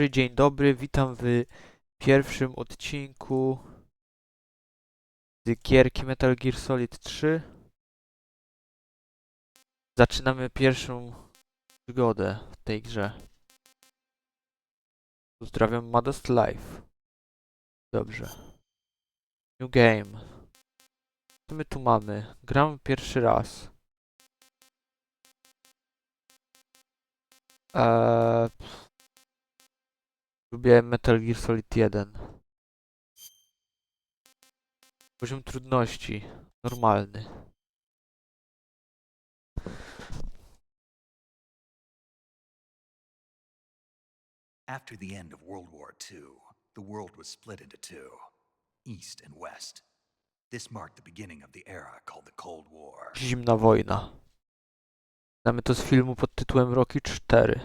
dzień dobry, witam w pierwszym odcinku z gierki Metal Gear Solid 3. Zaczynamy pierwszą przygodę w tej grze. Pozdrawiam Modest Life. Dobrze. New game. Co my tu mamy? Gram pierwszy raz. Eee... Lubię Metal Gear Solid 1. Poziom trudności. Normalny. After the end of World War II, the world was split into two, East and West. This marked the beginning of the era called the Cold War. Zimna wojna. Znamy to z filmu pod tytułem Rocky 4.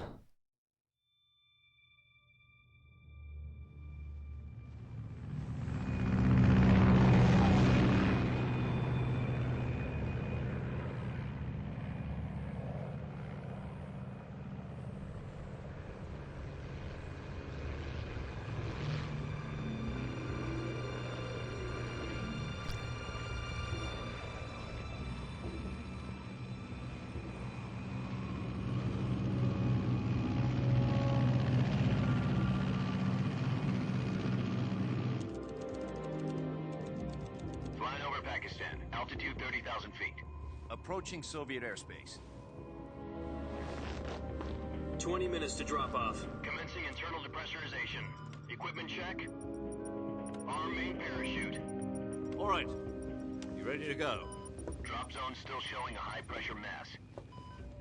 Flying over Pakistan, altitude 30,000 feet. Approaching Soviet airspace. 20 minutes to drop off. Commencing internal depressurization. Equipment check. Arm main parachute. All right. You ready to go? Drop zone still showing a high pressure mass.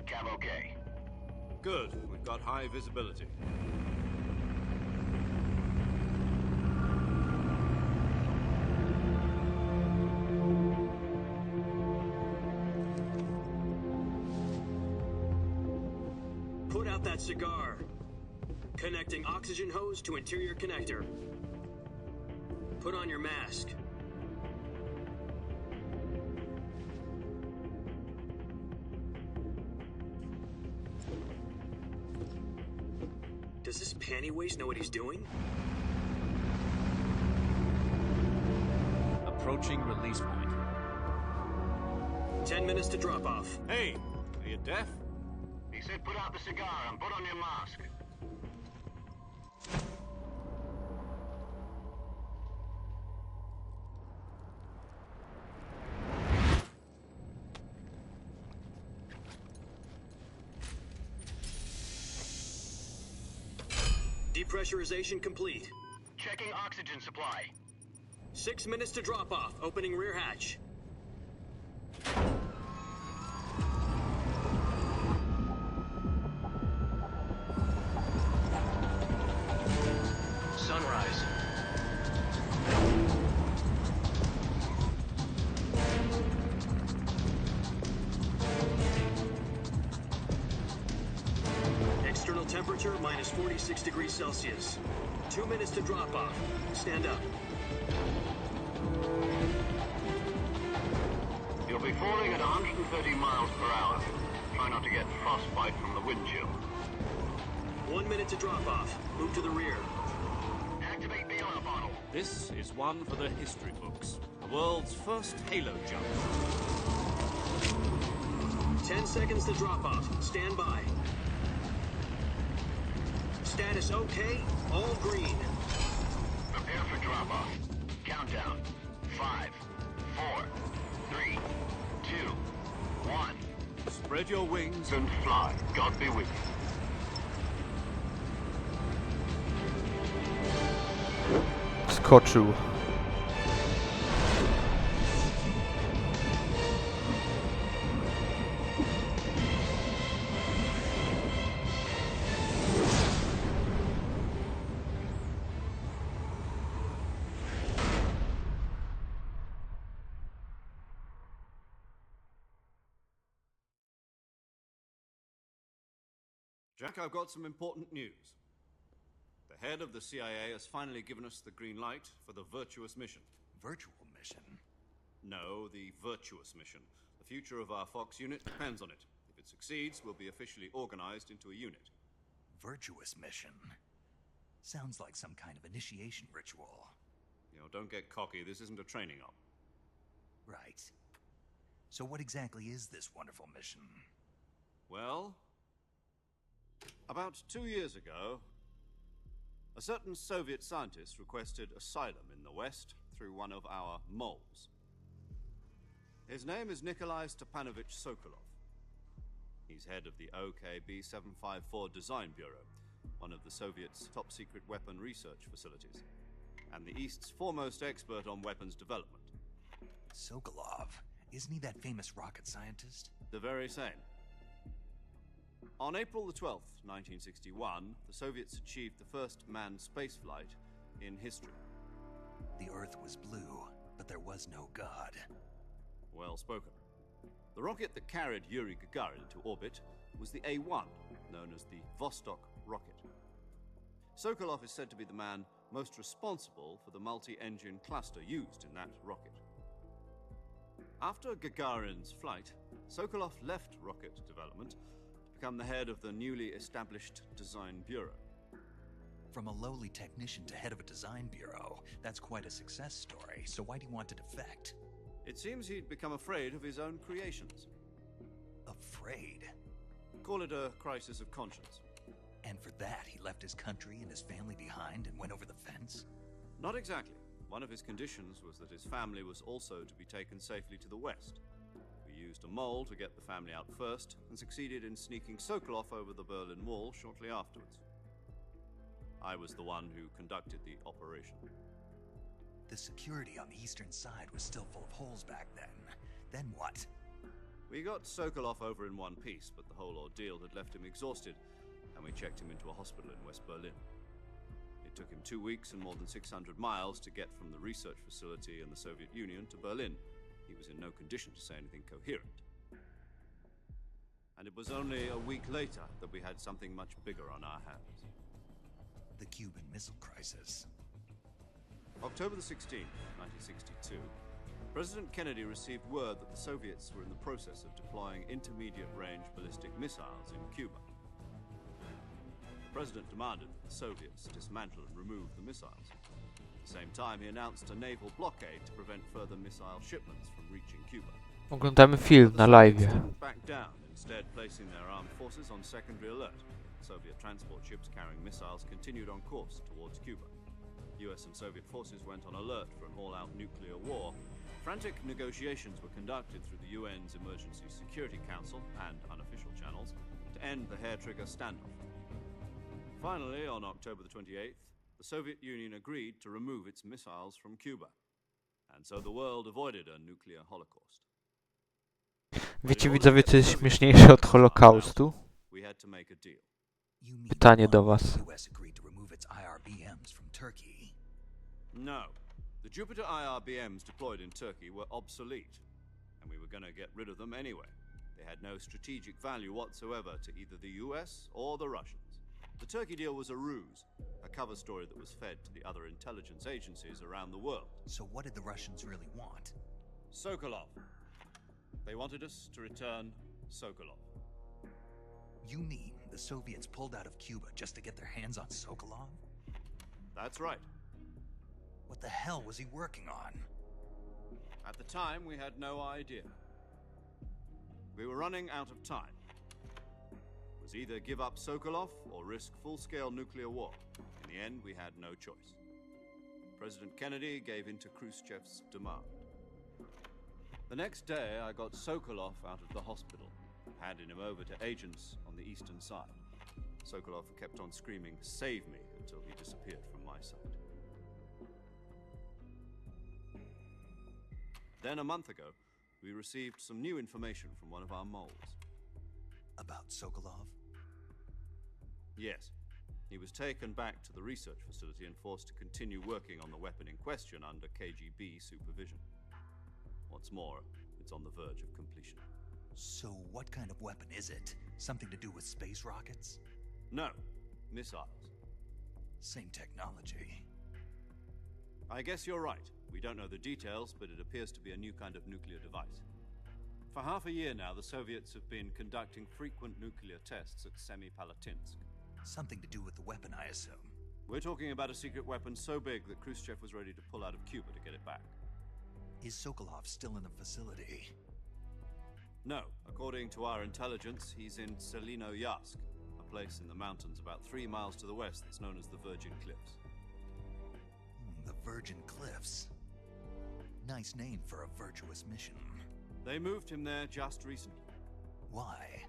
Cav okay. Good. We've got high visibility. Put out that cigar. Connecting oxygen hose to interior connector. Put on your mask. Does this panty waste know what he's doing? Approaching release point. 10 minutes to drop off. Hey, are you deaf? He said put out the cigar and put on your mask. Depressurization complete. Checking oxygen supply. 6 minutes to drop off. Opening rear hatch. Sunrise. External temperature minus 46 degrees Celsius. 2 minutes to drop off. Stand up. You'll be falling at 130 miles per hour. Try not to get frostbite from the wind chill. 1 minute to drop off. Move to the rear. Activate the honor bottle. This is one for the history books. The world's first halo jump. 10 seconds to drop off. Stand by. Status okay. All green. Prepare for drop-off. Countdown. 5, 4, 3, 2, 1. Spread your wings. And fly. God be with you. Skoczył. Jack, I've got some important news. The head of the CIA has finally given us the green light for the virtuous mission. Virtual mission? No, the virtuous mission. The future of our Fox unit depends on it. If it succeeds, we'll be officially organized into a unit. Virtuous mission? Sounds like some kind of initiation ritual. You know, don't get cocky. This isn't a training op. Right. So what exactly is this wonderful mission? Well, about 2 years ago, a certain Soviet scientist requested asylum in the West through one of our moles. His name is Nikolai Stepanovich Sokolov. He's head of the OKB 754 Design Bureau, one of the Soviets' top-secret weapon research facilities, and the East's foremost expert on weapons development. Sokolov? Isn't he that famous rocket scientist? The very same. On April the 12th, 1961, the Soviets achieved the first manned spaceflight in history. The Earth was blue, but there was no God. Well spoken. The rocket that carried Yuri Gagarin into orbit was the A-1, known as the Vostok rocket. Sokolov is said to be the man most responsible for the multi-engine cluster used in that rocket. After Gagarin's flight, Sokolov left rocket development to become the head of the newly established Design Bureau. From a lowly technician to head of a design bureau, that's quite a success story, so why do you want to defect? It seems he'd become afraid of his own creations. Afraid? Call it a crisis of conscience. And for that, he left his country and his family behind and went over the fence? Not exactly. One of his conditions was that his family was also to be taken safely to the West. We used a mole to get the family out first and succeeded in sneaking Sokolov over the Berlin Wall shortly afterwards. I was the one who conducted the operation. The security on the eastern side was still full of holes back then. Then what? We got Sokolov over in one piece, but the whole ordeal had left him exhausted, and we checked him into a hospital in West Berlin. It took him 2 weeks and more than 600 miles to get from the research facility in the Soviet Union to Berlin. He was in no condition to say anything coherent. And it was only a week later that we had something much bigger on our hands. The Cuban Missile Crisis. October the 16th, 1962, President Kennedy received word that the Soviets were in the process of deploying intermediate-range ballistic missiles in Cuba. The President demanded that the Soviets dismantle and remove the missiles. At the same time, he announced a naval blockade to prevent further missile shipments from reaching Cuba. Oglądamy film na live. Back down, instead placing their armed forces on secondary alert. Soviet transport ships carrying missiles continued on course towards Cuba. US and Soviet forces went on alert for an all-out nuclear war. Frantic negotiations were conducted through the UN's Emergency Security Council and unofficial channels to end the hair-trigger standoff. Finally, on October the 28th, the Soviet Union agreed to remove its missiles from Cuba. And so the world avoided a nuclear holocaust. Wiecie widzowie, co jest śmieszniejsze od Holokaustu? We had to make a deal. You mean Pytanie do was. the US agreed to remove its IRBMs from Turkey? No. The Jupiter IRBMs deployed in Turkey were obsolete, and we were going to get rid of them anyway. They had no strategic value whatsoever to either the US or the Russians. The Turkey deal was a ruse, a cover story that was fed to the other intelligence agencies around the world. So what did the Russians really want? Sokolov. They wanted us to return Sokolov. You mean the Soviets pulled out of Cuba just to get their hands on Sokolov? That's right. What the hell was he working on? At the time, we had no idea. We were running out of time. It was either give up Sokolov or risk full-scale nuclear war. In the end, we had no choice. President Kennedy gave in to Khrushchev's demand. The next day, I got Sokolov out of the hospital, handing him over to agents on the eastern side. Sokolov kept on screaming, "Save me," until he disappeared from my sight. Then a month ago, we received some new information from one of our moles. About Sokolov? Yes. He was taken back to the research facility and forced to continue working on the weapon in question under KGB supervision. What's more, it's on the verge of completion. So what kind of weapon is it? Something to do with space rockets? No, missiles. Same technology. I guess you're right. We don't know the details, but it appears to be a new kind of nuclear device. For half a year now, the Soviets have been conducting frequent nuclear tests at Semipalatinsk. Something to do with the weapon, I assume. We're talking about a secret weapon so big that Khrushchev was ready to pull out of Cuba to get it back. Is Sokolov still in the facility? No, according to our intelligence, he's in Selino-Yask, a place in the mountains about 3 miles to the west that's known as the Virgin Cliffs. The Virgin Cliffs. Nice name for a virtuous mission. They moved him there just recently. Why?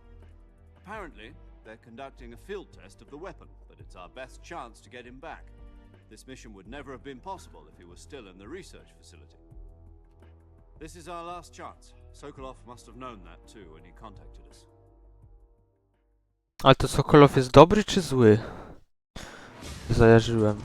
Apparently, they're conducting a field test of the weapon, but it's our best chance to get him back. This mission would never have been possible if he was still in the research facility. This is our last chance. Sokolov must have known that too when he contacted us. Ale to Sokolow jest dobry czy zły? Zajarzyłem.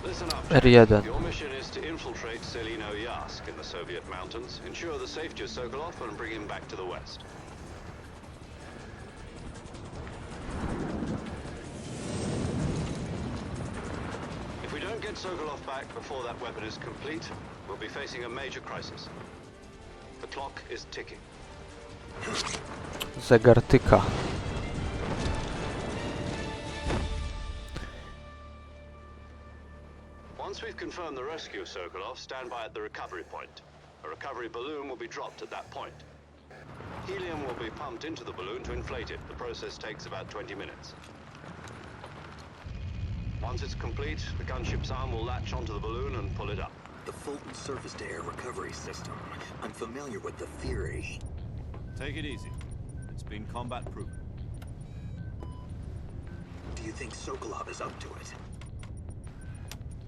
Listen up. R1. Your mission is to infiltrate Selino-Yask in the Soviet mountains, ensure the safety of Sokolov, and bring him back to the west. If we don't get Sokolov back before that weapon is complete, we'll be facing a major crisis. The clock is ticking. Zegar tyka. Once we've confirmed the rescue of Sokolov, stand by at the recovery point. A recovery balloon will be dropped at that point. Helium will be pumped into the balloon to inflate it. The process takes about 20 minutes. Once it's complete, the gunship's arm will latch onto the balloon and pull it up. The Fulton surface-to-air recovery system. I'm familiar with the theory. Take it easy. It's been combat-proven. Do you think Sokolov is up to it?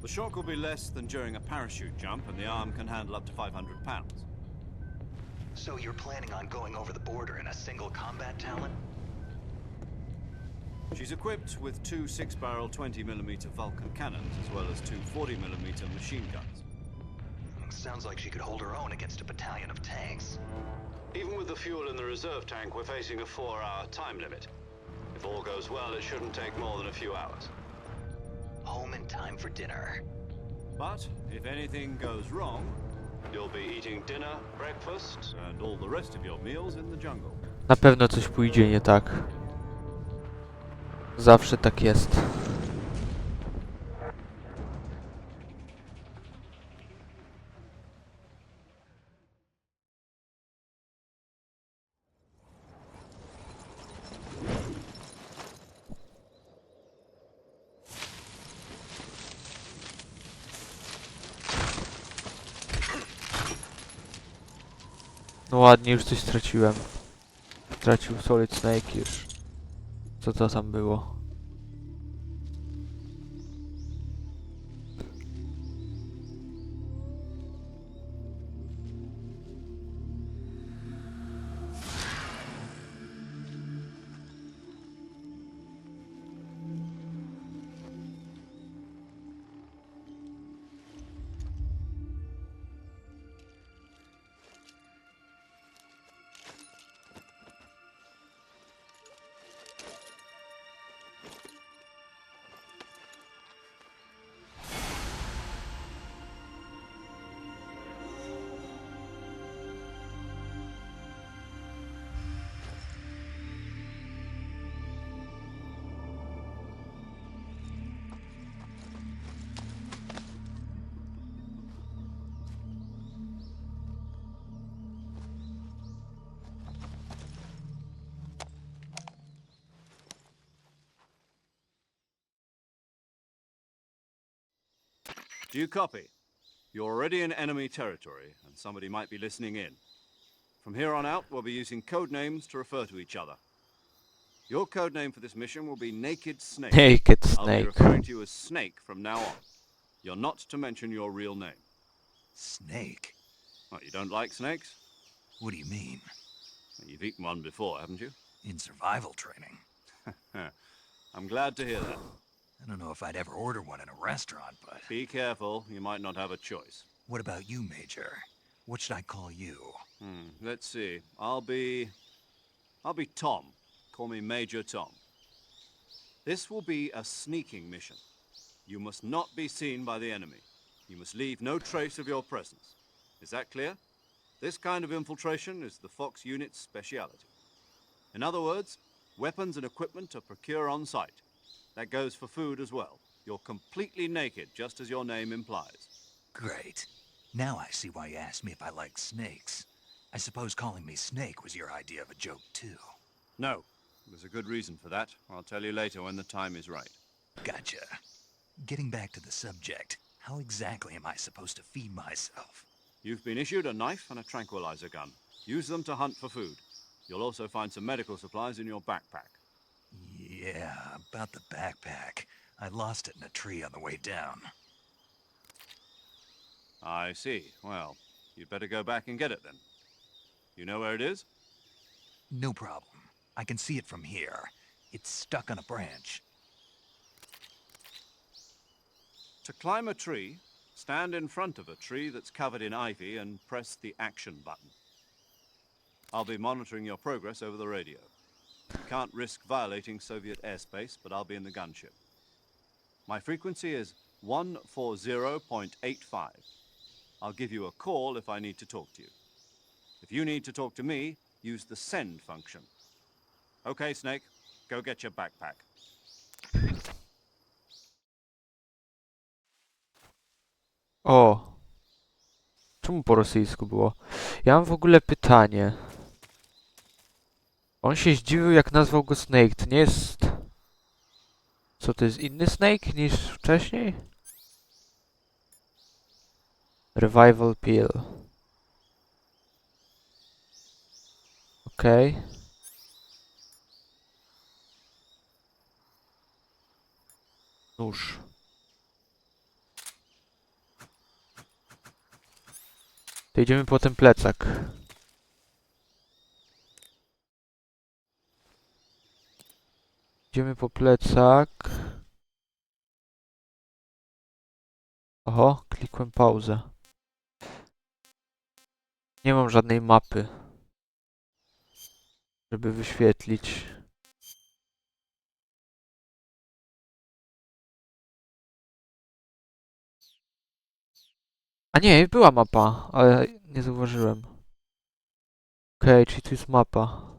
The shock will be less than during a parachute jump, and the arm can handle up to 500 pounds. So you're planning on going over the border in a single combat talent? She's equipped with 2 6-barrel 20mm Vulcan cannons, as well as 2 40mm machine guns. Sounds like she could hold her own against a battalion of tanks. Even with the fuel in the reserve tank, we're facing a 4-hour time limit. If all goes well, it shouldn't take more than a few hours. Home in time for dinner. But if anything goes wrong, You'll be eating dinner, breakfast, and all the rest of your meals in the jungle. Na pewno coś pójdzie nie tak. Zawsze tak jest. No ładnie, już coś straciłem. Stracił Solid Snake już. Co to tam było? Do you copy? You're already in enemy territory, and somebody might be listening in. From here on out, we'll be using code names to refer to each other. Your code name for this mission will be Naked Snake. Naked I'll be Snake. referring to you as Snake from now on. You're not to mention your real name. Snake? What, you don't like snakes? What do you mean? Well, you've eaten one before, haven't you? In survival training? I'm glad to hear that. I don't know if I'd ever order one in a restaurant, but... Be careful, you might not have a choice. What about you, Major? What should I call you? Let's see. I'll be Tom. Call me Major Tom. This will be a sneaking mission. You must not be seen by the enemy. You must leave no trace of your presence. Is that clear? This kind of infiltration is the Fox unit's speciality. In other words, weapons and equipment are procured on site. That goes for food as well. You're completely naked, just as your name implies. Great. Now I see why you asked me if I like snakes. I suppose calling me Snake was your idea of a joke, too. No, there's a good reason for that. I'll tell you later when the time is right. Gotcha. Getting back to the subject, how exactly am I supposed to feed myself? You've been issued a knife and a tranquilizer gun. Use them to hunt for food. You'll also find some medical supplies in your backpack. Yeah, about the backpack. I lost it in a tree on the way down. I see. Well, you'd better go back and get it then. You know where it is? No problem. I can see it from here. It's stuck on a branch. To climb a tree, stand in front of a tree that's covered in ivy and press the action button. I'll be monitoring your progress over the radio. You can't risk violating Soviet airspace, but I'll be in the gunship. My frequency is 140.85. I'll give you a call if I need to talk to you. If you need to talk to me, use the send function. Okay, Snake, go get your backpack. O! Czemu po rosyjsku było? Ja mam w ogóle pytanie. On się zdziwił, jak nazwał go Snake. To nie jest... Co, to jest inny Snake niż wcześniej? Revival Pill. Okej. Nóż. To idziemy po ten plecak. Idziemy po plecak. Oho, klikłem pauzę. Nie mam żadnej mapy, żeby wyświetlić. A nie, była mapa, ale nie zauważyłem. Okej, czyli tu jest mapa.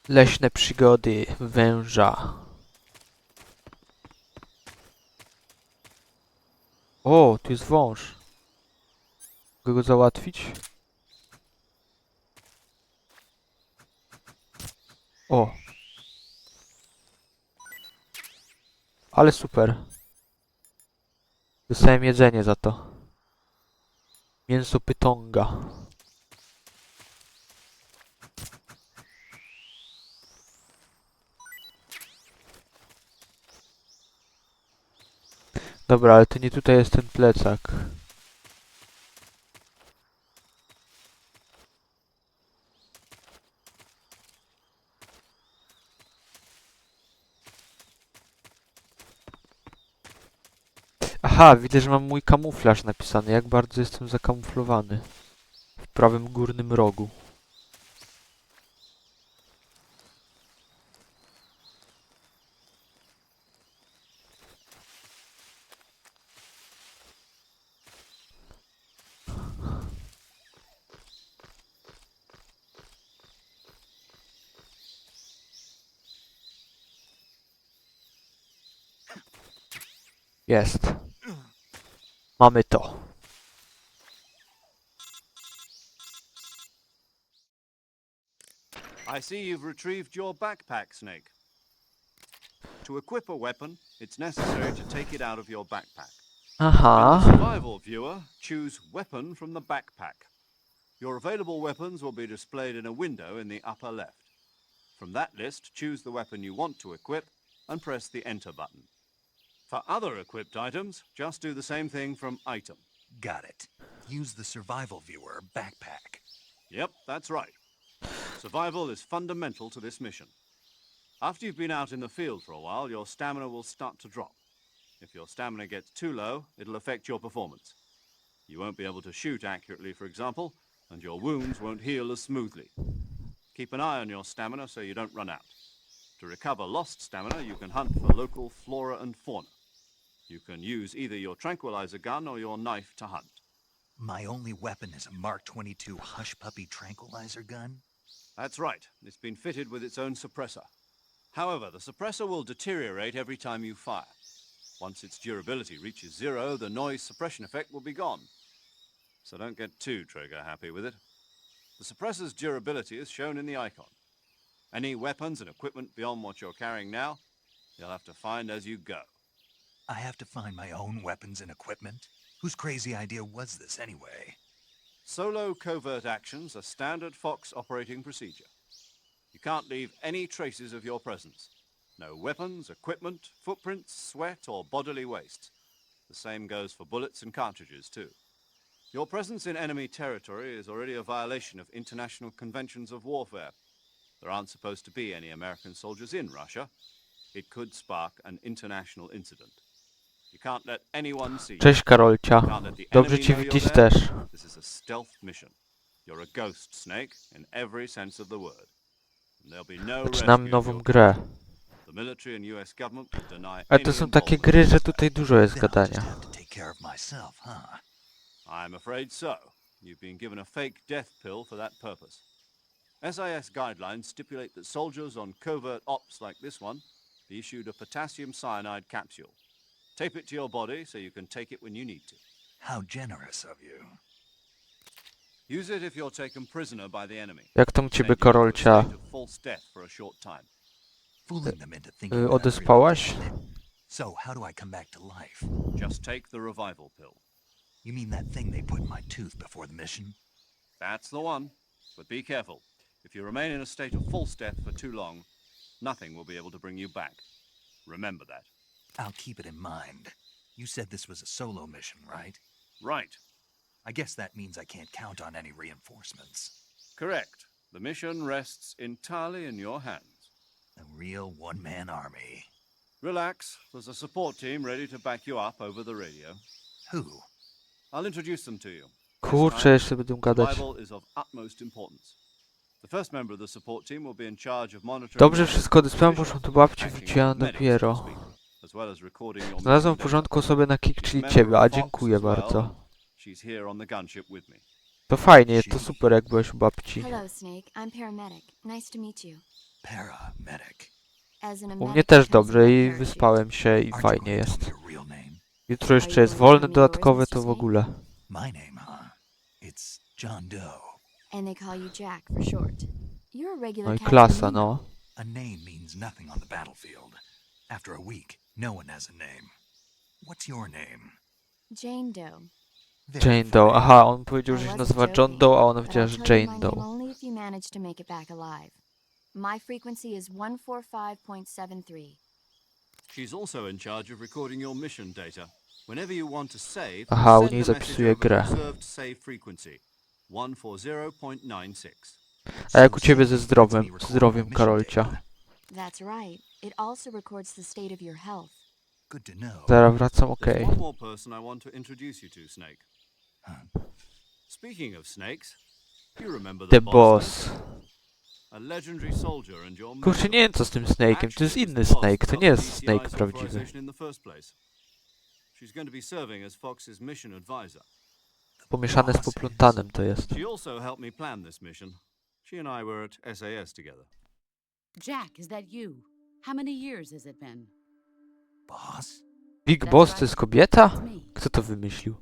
Leśne przygody węża. O, tu jest wąż. Mogę go załatwić? O. Ale super. Dostałem jedzenie za to. Mięso pytonga. Dobra, ale to nie tutaj jest ten plecak. Aha, widzę, że mam mój kamuflaż napisany. Jak bardzo jestem zakamuflowany. W prawym górnym rogu. Jest. Mamy to. I see you've retrieved your backpack, Snake. To equip a weapon, it's necessary to take it out of your backpack. In the Aha. survival viewer, choose Weapon from the backpack. Your available weapons will be displayed in a window in the upper left. From that list, choose the weapon you want to equip and press the Enter button. For other equipped items, just do the same thing from Item. Got it. Use the survival viewer backpack. Yep, that's right. Survival is fundamental to this mission. After you've been out in the field for a while, your stamina will start to drop. If your stamina gets too low, it'll affect your performance. You won't be able to shoot accurately, for example, and your wounds won't heal as smoothly. Keep an eye on your stamina so you don't run out. To recover lost stamina, you can hunt for local flora and fauna. You can use either your tranquilizer gun or your knife to hunt. My only weapon is a Mark 22 Hush Puppy tranquilizer gun? That's right. It's been fitted with its own suppressor. However, the suppressor will deteriorate every time you fire. Once its durability reaches 0, the noise suppression effect will be gone. So don't get too trigger happy with it. The suppressor's durability is shown in the icon. Any weapons and equipment beyond what you're carrying now, you'll have to find as you go. I have to find my own weapons and equipment? Whose crazy idea was this anyway? Solo covert actions are standard Fox operating procedure. You can't leave any traces of your presence. No weapons, equipment, footprints, sweat, or bodily waste. The same goes for bullets and cartridges, too. Your presence in enemy territory is already a violation of international conventions of warfare. There aren't supposed to be any American soldiers in Russia. It could spark an international incident. You can't let anyone see you. Cześć Karolcia. Can't let the Dobrze enemy cię know you're widzieć there. też. This is a stealth mission. You're a ghost, Snake, in every sense of the word. And there'll be no Zaczynamy rescue nową if you're grę. The military and US government will deny Ale to any są takie involvement gry, in że this tutaj matter. dużo jest Then I'll just gadania. have to take care of myself, huh? I'm afraid so. You've been given a fake death pill for that purpose. SIS guidelines stipulate that soldiers on covert ops like this one be issued a potassium cyanide capsule. Tape it to your body so you can take it when you need to. How generous of you. Use it if you're taken prisoner by the enemy. Jak tam u ciebie, Send you into a Karolcia? state of false death for a short time. Fooling them into thinking that I'm really Odespałaś? dead. So, how do I come back to life? Just take the revival pill. You mean that thing they put in my tooth before the mission? That's the one. But be careful. If you remain in a state of false death for too long, nothing will be able to bring you back. Remember that. I'll keep it in mind. You said this was a solo mission, right? Right. I guess that means I can't count on any reinforcements. Correct. The mission rests entirely in your hands. A real one-man army. Relax. There's a support team ready to back you up over the radio. Who? I'll introduce them to you. Kurczę, jeszcze będę gadać. Survival is of utmost importance. The first member of the support team will be in charge of monitoring. Dobrze, wszystko odesłałem, poszłam do babci, wróciłam dopiero. As well as recording your Znalazłem w mission porządku osobę na kick, czyli data. ciebie, a Member of dziękuję Fox as well. bardzo. She's here on the gunship with me. To fajnie, to super jak byłeś u babci. Hello, Snake. I'm paramedic. Nice to meet you. Paramedic. As an U mnie też dobrze i wyspałem się i fajnie jest. Your real name? Jutro jeszcze jest wolne dodatkowe, to w ogóle. My name, huh? It's John Doe. And they call you Jack for short. You're a regular No i Captain klasa, Nemo. no. A name means nothing on the battlefield. After a week, no one has a name. What's your name? Jane Doe. Very Jane Doe. funny. Aha, on powiedział, I że się wasn't nazywa John joking, Doe, a ona but powiedziała, I'll że tell you Jane my Doe. name only if you manage to make it back alive. My frequency is 145.73. She's also in charge of recording your mission data. Whenever you want to save, Aha, u send niej the message zapisuje over the grę. observed save frequency 140.96. A jak u ciebie ze zdrowiem, Karolcia? That's right. It also records the state of your health. Good to know. Zaraz wracam, There's okej. one more person I want to introduce you to, Snake. Speaking of snakes, you remember The the boss. A legendary soldier and your Kurczę, nie wiem co z tym Snake'iem, to jest inny Snake, to nie jest Snake prawdziwy. in the first place. She's going to be serving as Fox's mission advisor. Pomieszane z poplątanem to jest. She also helped me plan this mission. She and I were at SAS together. Jack, is that you? How many years has it been? Boss? Big Boss to jest kobieta? It's me. Kto to wymyślił?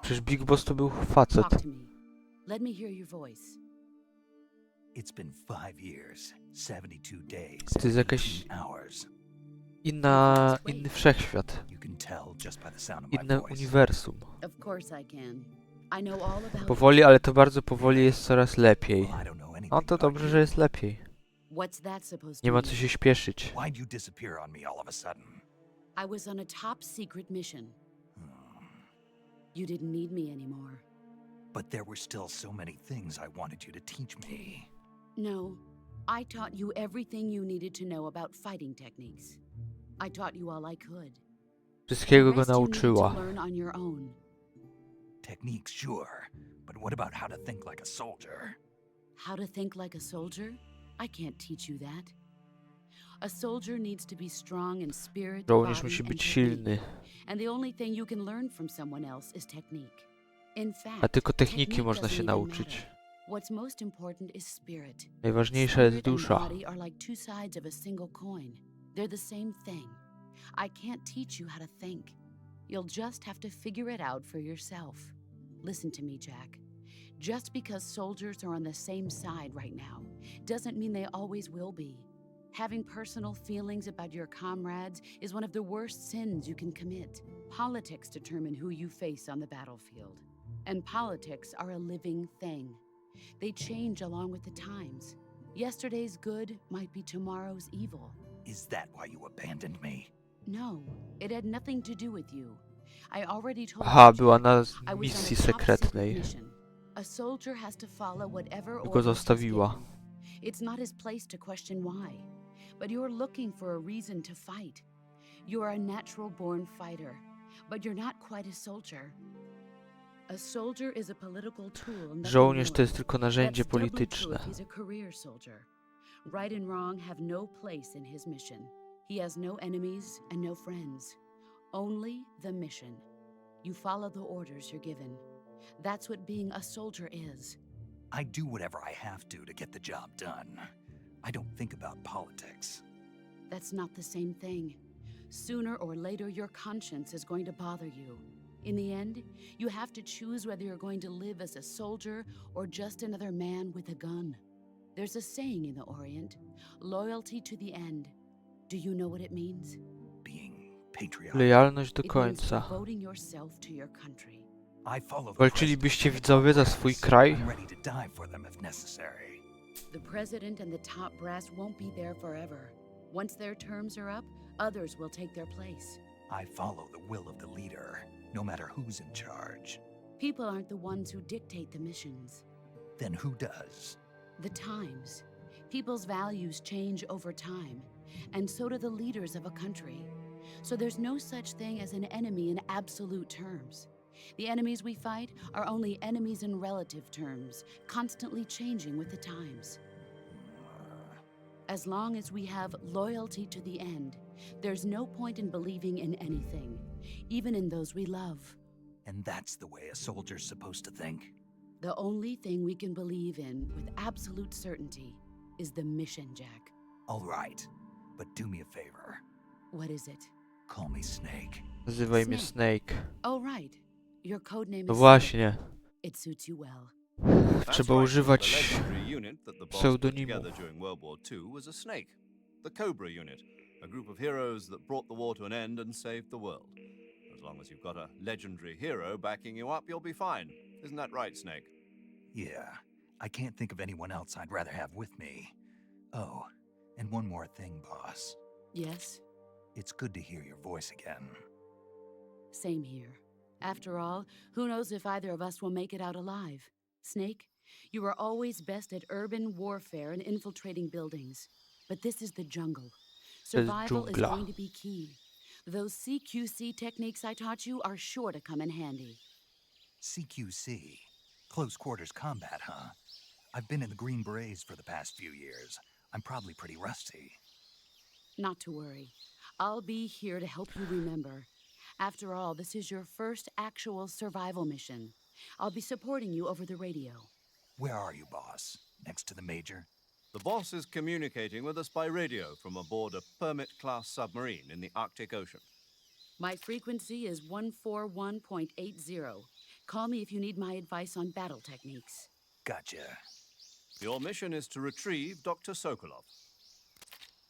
Przecież Big Boss to był facet. Talk to me. Let me hear your voice. It's been 5 years, 72 days, To jest jakaś 18 hours. inny wszechświat. You can tell just by the sound of my Inne voice. uniwersum. Of course I can. I know all about Powoli, ale to bardzo powoli jest coraz lepiej. Well, I don't know anything No to about dobrze, you. że jest lepiej. What's that supposed Nie to ma mean? co się śpieszyć. Why'd you disappear on me all of a sudden? I was on a top secret mission. You didn't need me anymore. But there were still so many things I wanted you to teach me. No, I taught you everything you needed to know about fighting techniques. I taught you all I could. The Wszystkiego go rest you needed to nauczyła. learn on your own. Techniques, sure. But what about how to think like a soldier? How to think like a soldier? I can't teach you that. A soldier needs to be strong in spirit, Żołnierz body, musi and być technique. silny. And the only thing you can learn from someone else is technique. In fact, A tylko techniki technique można doesn't się even nauczyć. matter. What's most important is spirit. Najważniejsza jest Spirit and dusza. body are like two sides of a single coin. They're the same thing. I can't teach you how to think. You'll just have to figure it out for yourself. Listen to me, Jack. Just because soldiers are on the same side right now doesn't mean they always will be. Having personal feelings about your comrades is one of the worst sins you can commit. Politics determine who you face on the battlefield. And politics are a living thing. They change along with the times. Yesterday's good might be tomorrow's evil. Is that why you abandoned me? No, it had nothing to do with you. I already told Aha, you, była Jack. na I was on a misji top secret sekretnej. mission. A soldier has to follow whatever Go orders he's zostawiła. given. It's not his place to question why, but you're looking for a reason to fight. You are a natural-born fighter, but you're not quite a soldier. A soldier is a political tool, nothing Żołnierz to more. jest tylko narzędzie That's doubly true polityczne. if he's a career soldier. Right and wrong have no place in his mission. He has no enemies and no friends. Only the mission. You follow the orders you're given. That's what being a soldier is. I do whatever I have to get the job done. I don't think about politics. That's not the same thing. Sooner or later, your conscience is going to bother you. In the end, you have to choose whether you're going to live as a soldier or just another man with a gun. There's a saying in the Orient, loyalty to the end. Do you know what it means? Being patriotic. Lojalność do It means końca. devoting yourself to your country. I follow the Walczylibyście president widzowie za and the swój top kraj? brass. I'm ready to die for them if necessary. The president and the top brass won't be there forever. Once their terms are up, others will take their place. I follow the will of the leader, no matter who's in charge. People aren't the ones who dictate the missions. Then who does? The times. People's values change over time, and so do the leaders of a country. So there's no such thing as an enemy in absolute terms. The enemies we fight are only enemies in relative terms, constantly changing with the times. As long as we have loyalty to the end, there's no point in believing in anything, even in those we love. And that's the way a soldier's supposed to think? The only thing we can believe in with absolute certainty is the mission, Jack. All right, but do me a favor. What is it? Call me Snake. Nazywaj mnie Snake. Oh, right. Your code name No is właśnie. Snake. It suits you well. Trzeba używać The legendary unit that the boss put pseudonimu. together during World War II was a snake, the Cobra unit, a group of heroes that brought the war to an end and saved the world. As long as you've got a legendary hero backing you up, you'll be fine. Isn't that right, Snake? Yeah, I can't think of anyone else I'd rather have with me. Oh, and one more thing, boss. Yes, It's good to hear your voice again. same here. After all, who knows if either of us will make it out alive? Snake, you are always best at urban warfare and infiltrating buildings. But this is the jungle. Survival is dżungla. going to be key. Those CQC techniques I taught you are sure to come in handy. CQC. Close quarters combat, huh? I've been in the Green Berets for the past few years. I'm probably pretty rusty. Not to worry. I'll be here to help you remember. After all, this is your first actual survival mission. I'll be supporting you over the radio. Where are you, boss? Next to the major? The boss is communicating with us by radio from aboard a Permit-class submarine in the Arctic Ocean. My frequency is 141.80. Call me if you need my advice on battle techniques. Gotcha. Your mission is to retrieve Dr. Sokolov.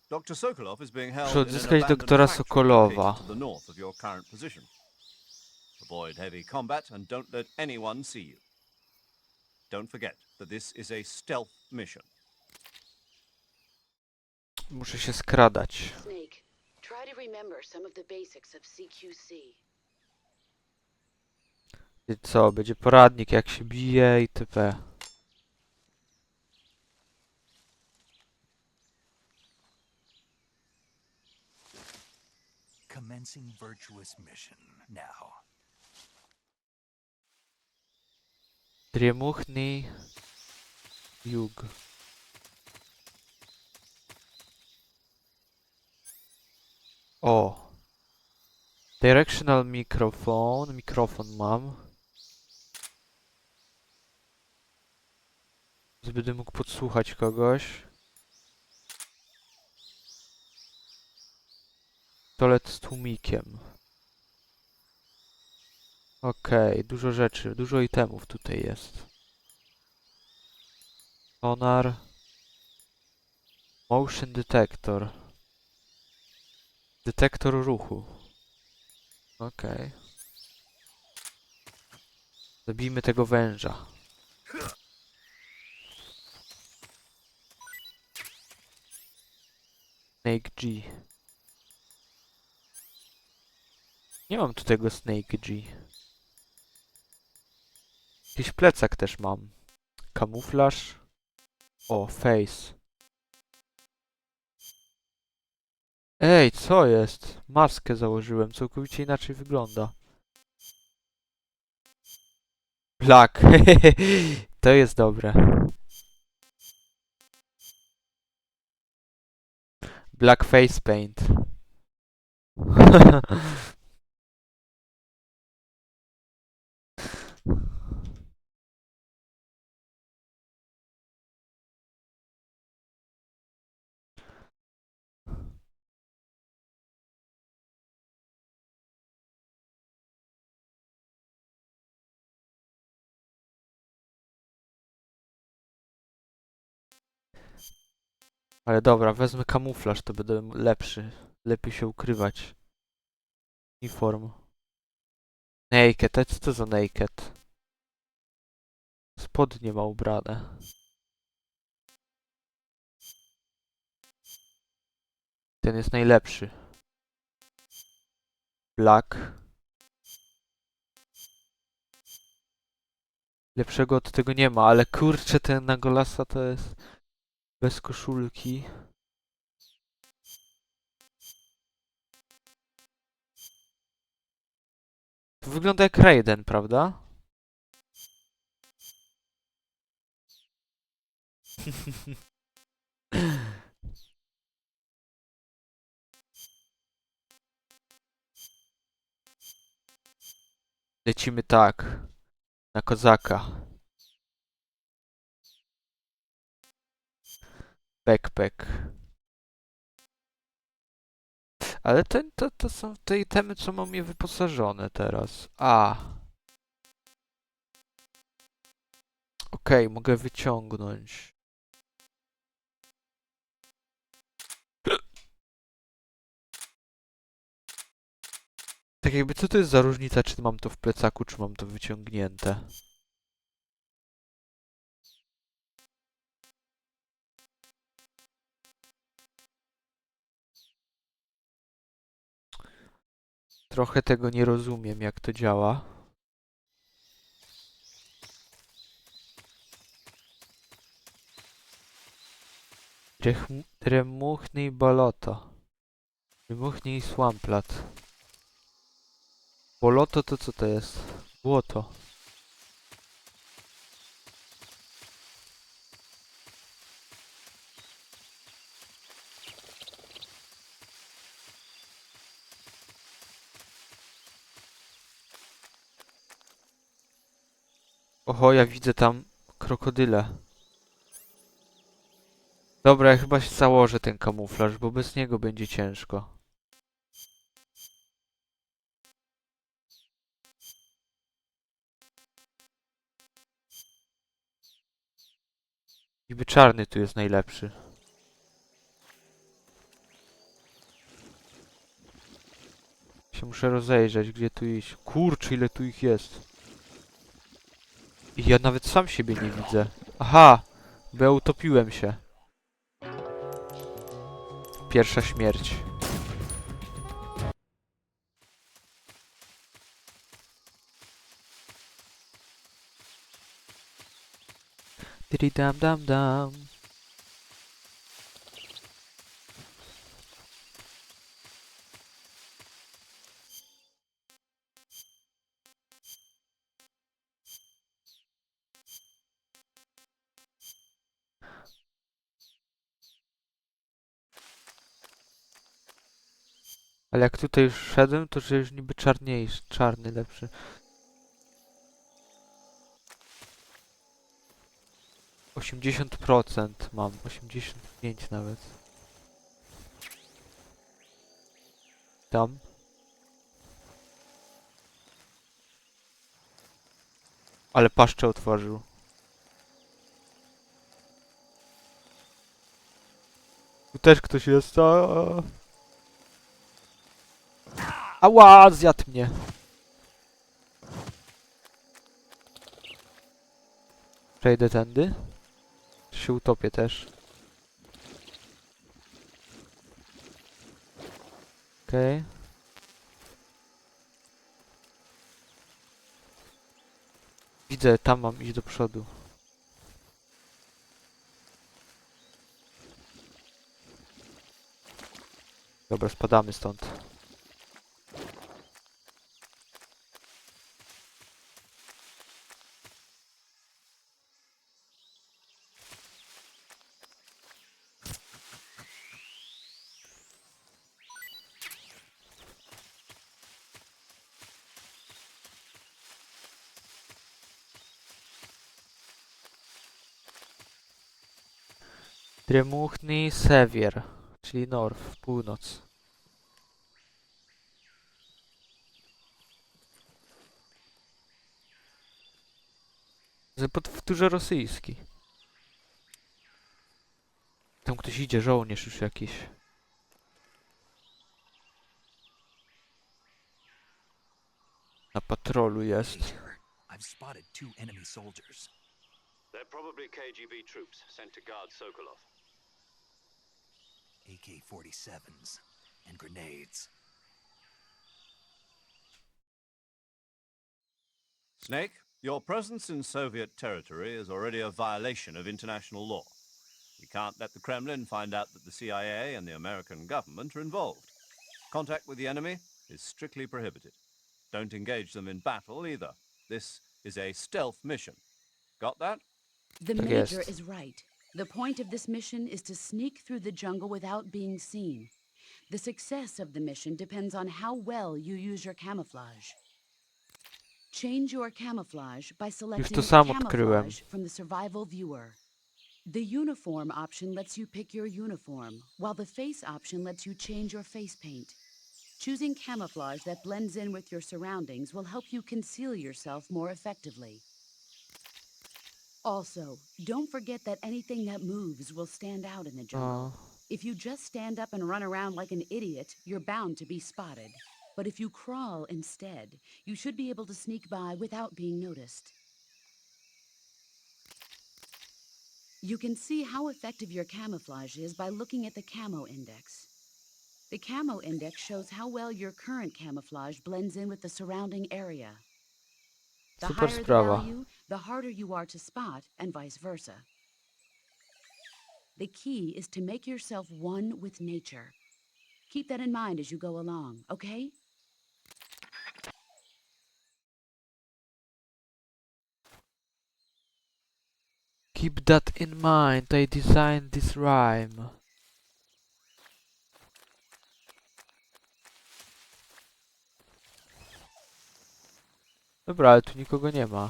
Dr. Sokolov is being held Muszę in an odzyskać abandoned doktora factory Sokolowa. located to the north of your current position. Avoid heavy combat and don't let anyone see you. Don't forget that this is a stealth mission. Muszę się skradać. Snake, try to remember some of the basics of CQC. I co? Będzie poradnik jak się bije itp. Commencing virtuous mission now. Drymuchny jug. O! Directional microphone. Mikrofon mam. Będę mógł podsłuchać kogoś. Pistolet z tłumikiem. Okej, dużo rzeczy, dużo itemów tutaj jest. Sonar. Motion detector. Detektor ruchu. Okej. Zabijmy tego węża. Snake G. Nie mam tu tego Snake G. Jakiś plecak też mam. Kamuflaż. O, face. Ej, co jest? Maskę założyłem, całkowicie inaczej wygląda. Black. To jest dobre. Black face paint. Ale dobra, wezmę kamuflaż, to będę lepszy. Lepiej się ukrywać. Uniform. Naked, a co to za naked? Spodnie ma ubrane. Ten jest najlepszy. Black. Lepszego od tego nie ma, ale kurczę, ten na golasa to jest bez koszulki. To wygląda jak Raiden, prawda? Lecimy tak. Na kozaka. Backpack. Ale to są te itemy, co mam je wyposażone teraz. A. Okej, mogę wyciągnąć. Tak jakby, co to jest za różnica, czy mam to w plecaku, czy mam to wyciągnięte? Trochę tego nie rozumiem, jak to działa. Drymuchny boloto. Drymuchny swamplat. Boloto to co to jest? Błoto. Oho, ja widzę tam krokodyle. Dobra, ja chyba się założę ten kamuflaż, bo bez niego będzie ciężko. Niby czarny tu jest najlepszy. Się muszę rozejrzeć, gdzie tu iść. Kurczę, ile tu ich jest. I ja nawet sam siebie nie widzę. Aha! Bo ja utopiłem się. Pierwsza śmierć. Didi dam dam dam. Ale jak tutaj już szedłem, to że już niby czarniejszy, czarny lepszy. - 80% mam, 85 nawet. Tam. Ale paszczę otworzył. Tu też ktoś jest. Ała, zjadł mnie. Przejdę tędy. Czy się utopię też. Okej. Widzę, tam mam iść do przodu. Dobra, spadamy stąd. Drymuchny Sevier, czyli North, północ. Powtórzę rosyjski. Tam ktoś idzie, żołnierz już jakiś. Na patrolu jest. Major, I've spotted 2 enemy soldiers. They're probably KGB troops sent to guard Sokolov. AK-47s and grenades. Snake, your presence in Soviet territory is already a violation of international law. We can't let the Kremlin find out that the CIA and the American government are involved. Contact with the enemy is strictly prohibited. Don't engage them in battle either. This is a stealth mission. Got that? The Tak Major jest. is right. The point of this mission is to sneak through the jungle without being seen. The success of the mission depends on how well you use your camouflage. Change your camouflage by selecting sam odkryłem. camouflage from the survival viewer. The uniform option lets you pick your uniform, while the face option lets you change your face paint. Choosing camouflage that blends in with your surroundings will help you conceal yourself more effectively. Also, don't forget that anything that moves will stand out in the jungle. If you just stand up and run around like an idiot, you're bound to be spotted. But if you crawl instead, you should be able to sneak by without being noticed. You can see how effective your camouflage is by looking at the camo index. The camo index shows how well your current camouflage blends in with the surrounding area. The Super higher the sprawa. value, the harder you are to spot, and vice versa. The key is to make yourself one with nature. Keep that in mind as you go along, okay? Keep that in mind, I designed this rhyme. Dobra, ale tu nikogo nie ma.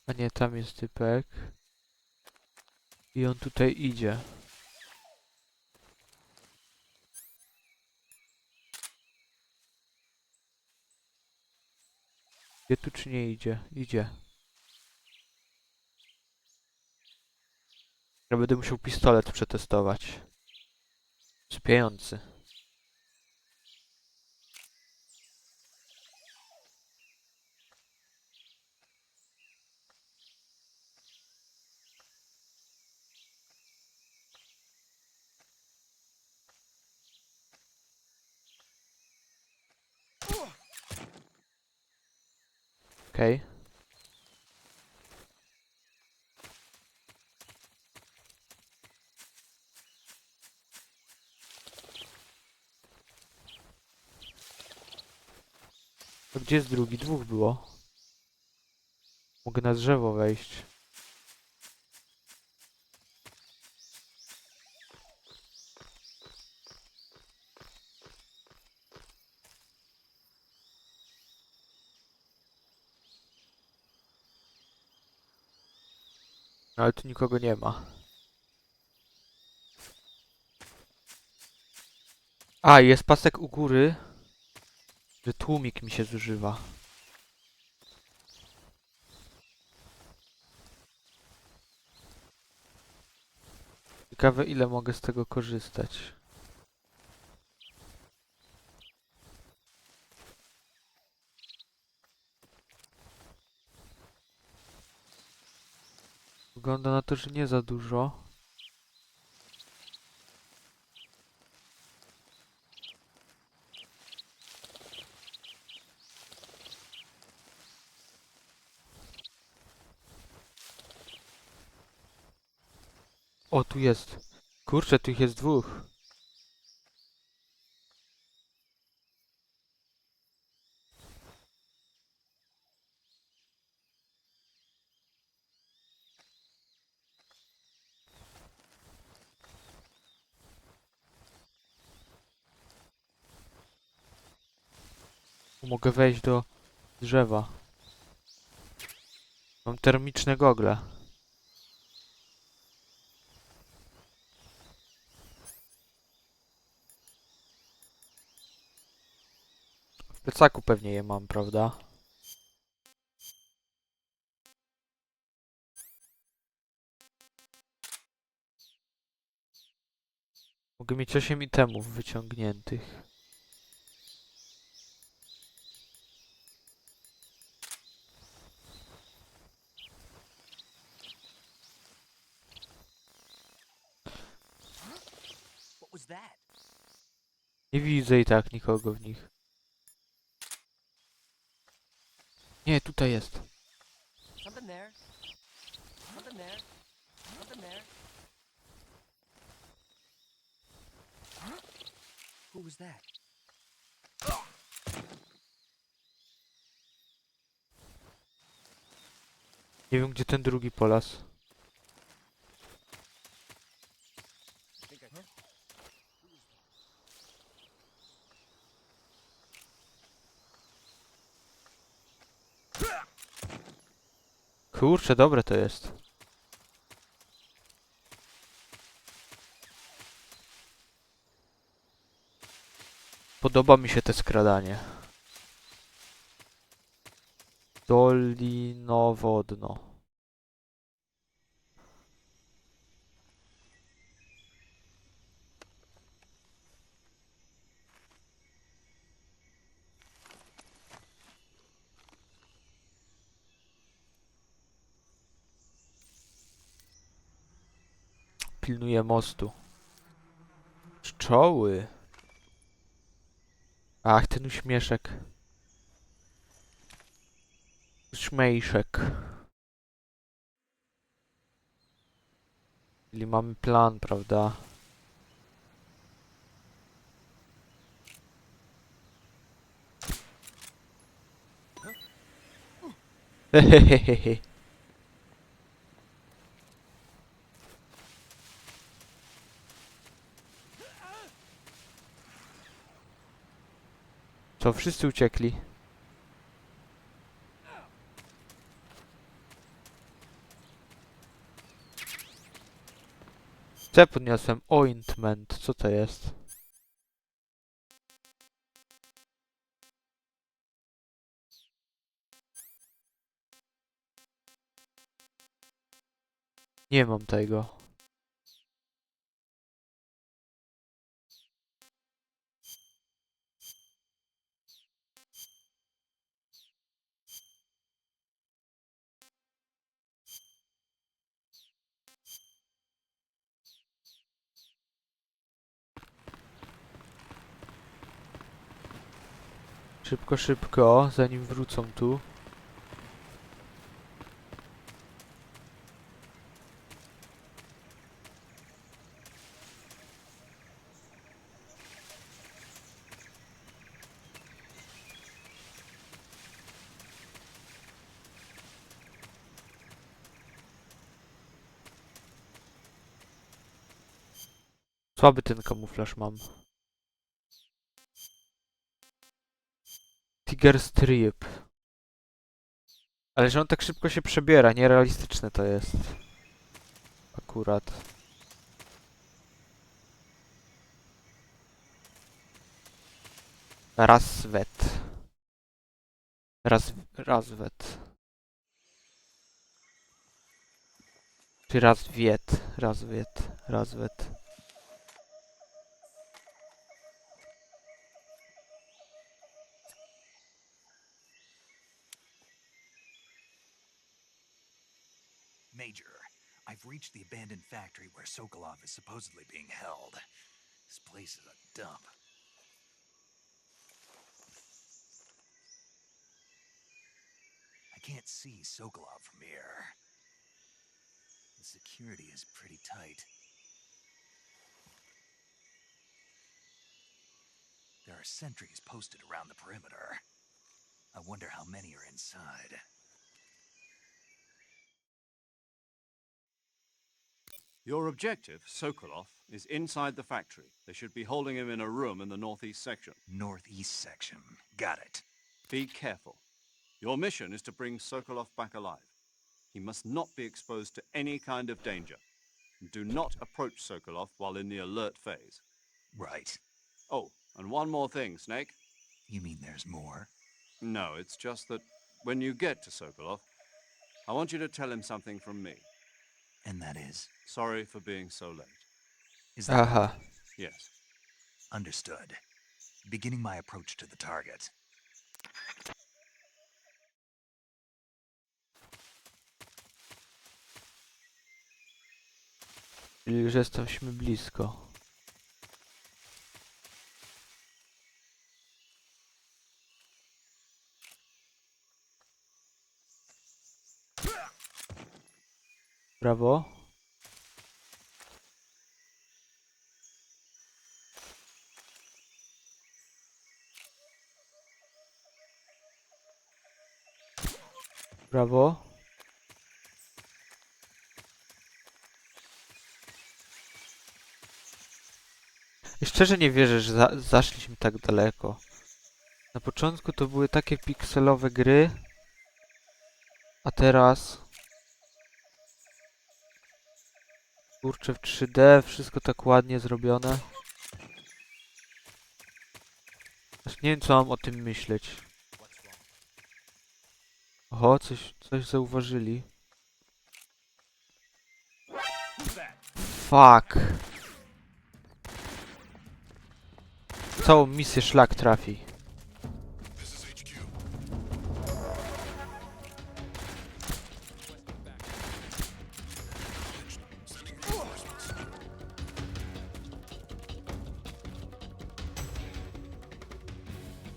A nie, tam jest typek. I on tutaj idzie. Idzie tu czy nie idzie? Idzie. Ja będę musiał pistolet przetestować. Sypiający. Okej. To gdzie jest drugi? Dwóch było. Mogę na drzewo wejść. Ale tu nikogo nie ma. A, jest pasek u góry, że tłumik mi się zużywa. Ciekawe, ile mogę z tego korzystać. Wygląda na to, że nie za dużo. O, tu jest. Kurczę, tu ich jest dwóch. Mogę wejść do drzewa. Mam termiczne gogle. W plecaku pewnie je mam, prawda? Mogę mieć 8 itemów wyciągniętych. What was that? Nie widzę i tak nikogo w nich. Nie, tutaj jest. Something there. Something there. Something there. Who was that? Nie wiem, gdzie ten drugi polas. Kurczę, dobre to jest. Podoba mi się te skradanie. Dolinowodno. Pilnuję mostu. Pszczoły. Ach, ten uśmieszek. Uśmieszek. Czyli mamy plan, prawda? Hehehehe. Co, wszyscy uciekli? Co ja podniosłem? Ointment. Co to jest? Nie mam tego. Szybko, szybko, zanim wrócą tu. Słaby ten kamuflaż mam. Tiger Strip. Ale że on tak szybko się przebiera, nierealistyczne to jest. akurat. Razwet. Razwet. Czy razwiet? Razwet. Major, I've reached the abandoned factory where Sokolov is supposedly being held. This place is a dump. I can't see Sokolov from here. The security is pretty tight. There are sentries posted around the perimeter. I wonder how many are inside. Your objective, Sokolov, is inside the factory. They should be holding him in a room in the northeast section. Northeast section. Got it. Be careful. Your mission is to bring Sokolov back alive. He must not be exposed to any kind of danger. Do not approach Sokolov while in the alert phase. Right. Oh, and one more thing, Snake. You mean there's more? No, it's just that when you get to Sokolov, I want you to tell him something from me. And that is? Sorry for being so late. Is that Aha. Yes. understood? Beginning my approach to the target. Czyli już jesteśmy blisko. Brawo. Brawo. I szczerze nie wierzę, że zaszliśmy tak daleko. Na początku to były takie pikselowe gry, a teraz... Kurczę, w 3D, wszystko tak ładnie zrobione. Aż nie wiem, co mam o tym myśleć. Oho, coś zauważyli. Fuck. Całą misję szlak trafi.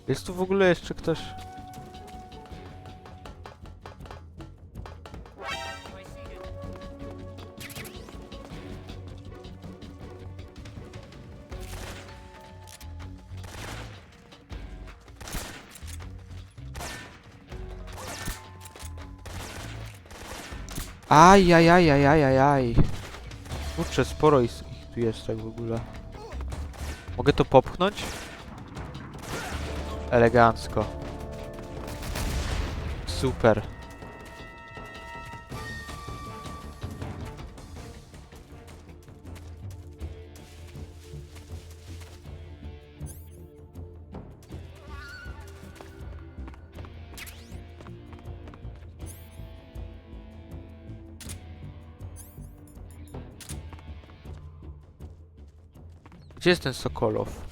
Jest tu w ogóle jeszcze ktoś? Ajajajajajajaj. Kurczę, sporo ich tu jest tak w ogóle. Mogę to popchnąć? Elegancko. Super. Gdzie jest ten Sokolow?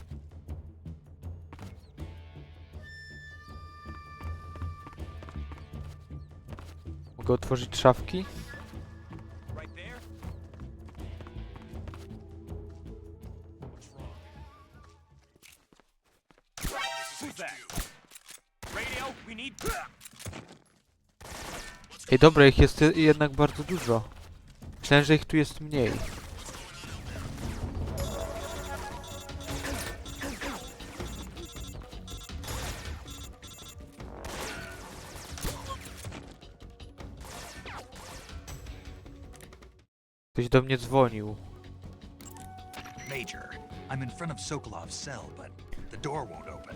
Mogę otworzyć szafki? Right there? What's wrong? Who's that? Radio, we need... Ej, dobra, ich jest jednak bardzo dużo. Myślałem, że ich tu jest mniej. Ktoś do mnie dzwonił. Major, I'm in front of Sokolov's cell, but the door won't open.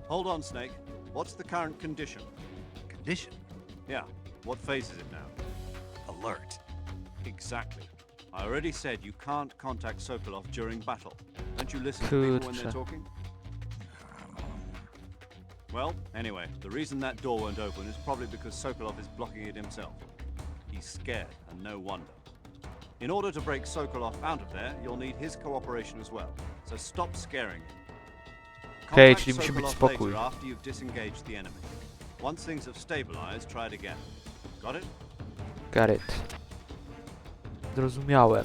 Hold on, Snake. What's the current condition? Condition? Yeah. What phase is it now? Alert. Exactly. I already said you can't contact Sokolov during battle. Don't you listen to people when they're Kurczę. talking? Well, anyway, the reason that door won't open is probably because Sokolov is blocking it himself. He's scared, and no wonder. In order to break Sokolov out of there, you'll need his cooperation as well. So stop scaring him. Okej, Contact czyli musi być Sokolov spokój. later after you've disengaged the enemy. Once things have stabilized, try it again. Got it? Got it. Zrozumiałem.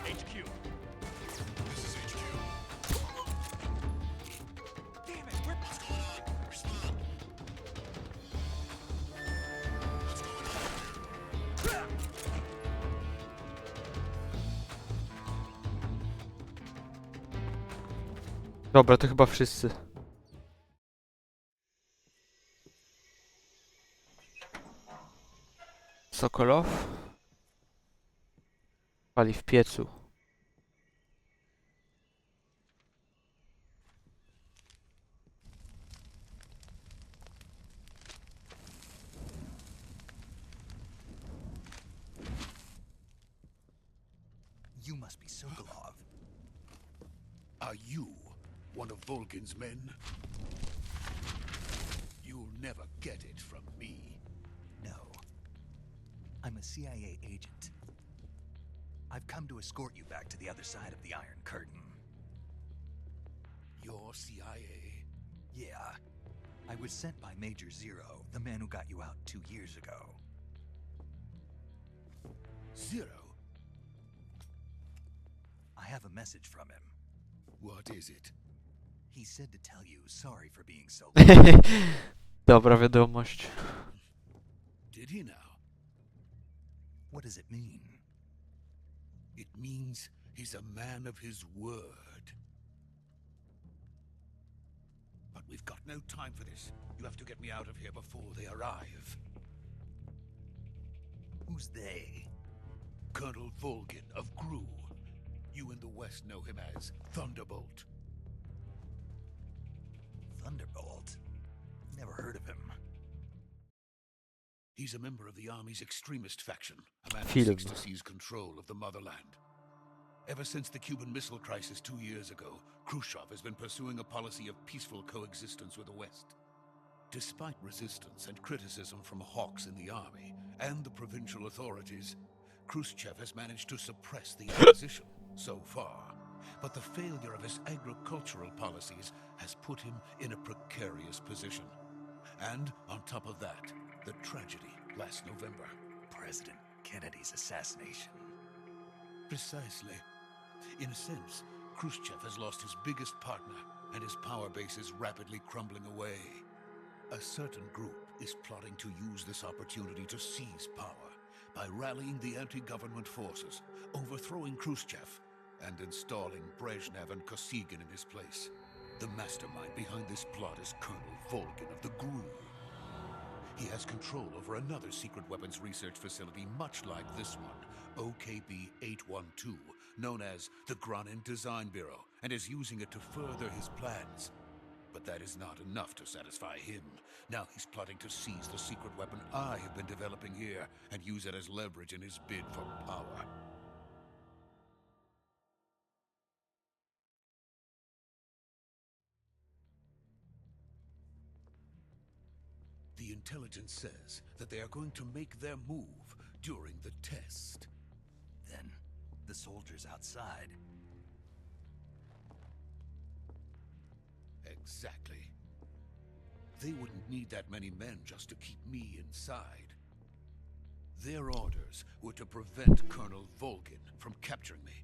HQ. This is HQ. Damn it, what's going on? Respond. What's going on? Dobra, to chyba wszyscy. Sokolow? Pali w piecu. You must be Sokolov. Are you one of Volgin's men? You'll never get it from me. No. I'm a CIA agent. I've come to escort you back to the other side of the Iron Curtain. You're CIA? Yeah. I was sent by Major Zero, the man who got you out 2 years ago. Zero? I have a message from him. What is it? He said to tell you sorry for being so late. Dobra wiadomość. Did he now? What does it mean? It means he's a man of his word. But we've got no time for this. You have to get me out of here before they arrive. Who's they? Colonel Volgin of Gru. You in the West know him as Thunderbolt. Thunderbolt? Never heard of him. He's a member of the Army's extremist faction, a man who Film. seeks to seize control of the motherland. Ever since the Cuban Missile Crisis 2 years ago, Khrushchev has been pursuing a policy of peaceful coexistence with the West. Despite resistance and criticism from hawks in the army and the provincial authorities, Khrushchev has managed to suppress the opposition so far. But the failure of his agricultural policies has put him in a precarious position. And on top of that, the tragedy last November. President Kennedy's assassination. Precisely. In a sense, Khrushchev has lost his biggest partner, and his power base is rapidly crumbling away. A certain group is plotting to use this opportunity to seize power by rallying the anti-government forces, overthrowing Khrushchev, and installing Brezhnev and Kosygin in his place. The mastermind behind this plot is Colonel Volgin of the GRU. He has control over another secret weapons research facility much like this one, OKB-812, known as the Granin Design Bureau, and is using it to further his plans. But that is not enough to satisfy him. Now he's plotting to seize the secret weapon I have been developing here and use it as leverage in his bid for power. The intelligence says that they are going to make their move during the test. Then, the soldiers outside. Exactly. They wouldn't need that many men just to keep me inside. Their orders were to prevent Colonel Volgin from capturing me.